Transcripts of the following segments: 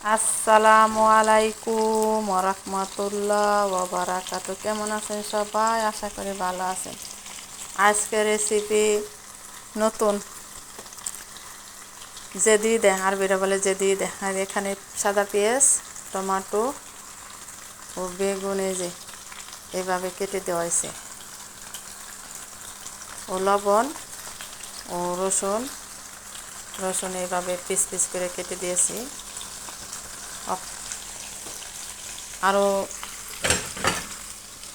আসসালামু আলাইকুম ওরহমতুল্লাহ ওবারাকাতু। কেমন আছেন সবাই? আশা করি ভালো আছেন। আজকে রেসিপি নতুন জেদিদে, আরবিরা বলে জেদিদে। আর এখানে সাদা পেঁয়াজ, টমেটো ও বেগুন এইভাবে কেটে দেওয়া হয়েছে, ও লবণ ও রসুন এইভাবে পিস পিস করে কেটে দিয়েছি। আরও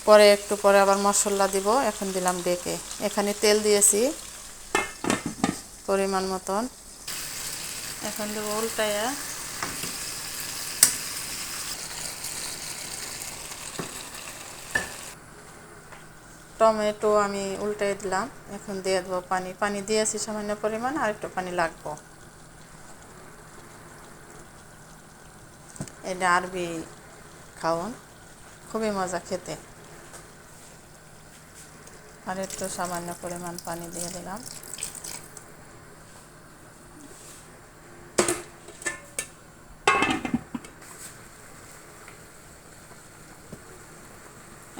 পরে একটু পরে আবার মশলা দিব। এখন দিলাম ডেকে। এখানে তেল দিয়েছি পরিমাণ মতন। এখন দেবো উল্টাইয়া। টমেটো আমি উল্টাই দিলাম। এখন দিয়ে দেবো পানি দিয়েছি সামান্য পরিমাণ, আর একটু পানি লাগবো। এটা আরবি খাওন, খুবই মজা খেতে। আর একটু সামান্য পরিমাণ পানি দিয়ে দিলাম।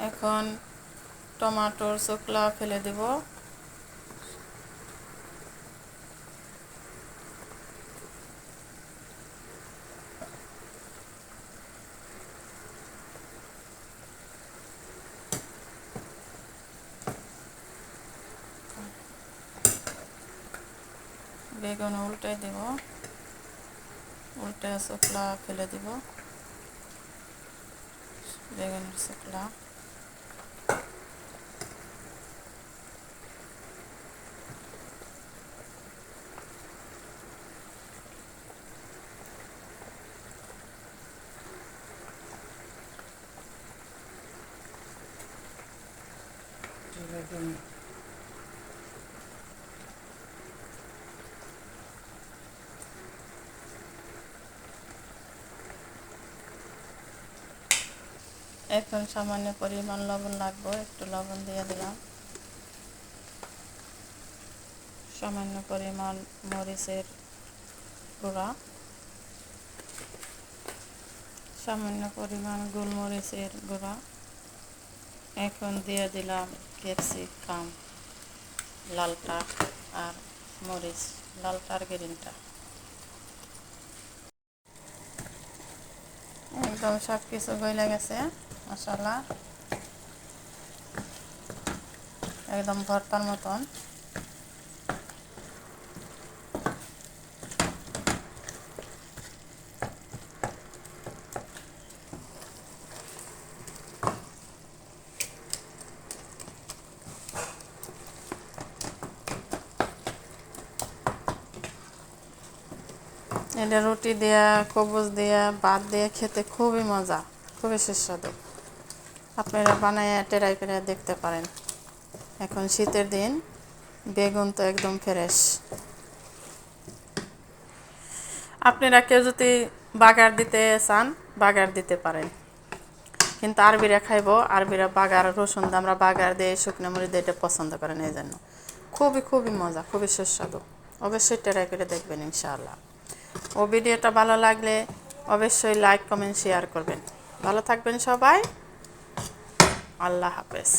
এখন টমেটোর চোকলা ফেলে দেব। বেগুন উল্টাই দেব, উল্টে চোকলা ফেলে দিব। বেগুনের চোকলা এখন সামান্য পরিমাণ লবণ লাগবে, একটু লবণ দিয়ে দিলাম। সামান্য পরিমাণ মরিচের গুঁড়া, সামান্য পরিমাণ গোলমরিচের গুঁড়া। এখন দিয়ে দিলাম ক্যাপসিকাম, লালটা আর মরিচ, লালটা আর গ্রিনটা। একদম সব কিছু গলে গেছে মশলা, একদম ভর্তার মতন। এটা রুটি দেয়া, কবুজ দেয়া, ভাত দিয়ে খেতে খুবই মজা, খুবই সুস্বাদু। আপনারা বানায় ট্রাই করে দেখতে পারেন। এখন শীতের দিন, বেগুন তো একদম ফ্রেশ। আপনারা কেউ যদি বাগার দিতে চান, বাগার দিতে পারেন। কিন্তু আরবিরা খাইবো, আরবিরা বাগার রসুন দিয়ে, আমরা বাগার দিয়ে শুকনো মরিচ দিয়ে এটা পছন্দ করেন। এই জন্য খুবই খুবই মজা, খুবই সুস্বাদু। অবশ্যই ট্রাই করে দেখবেন ইনশাআল্লাহ। ও ভিডিওটা ভালো লাগলে অবশ্যই লাইক কমেন্ট শেয়ার করবেন। ভালো থাকবেন সবাই। আল্লাহ হাফেজ।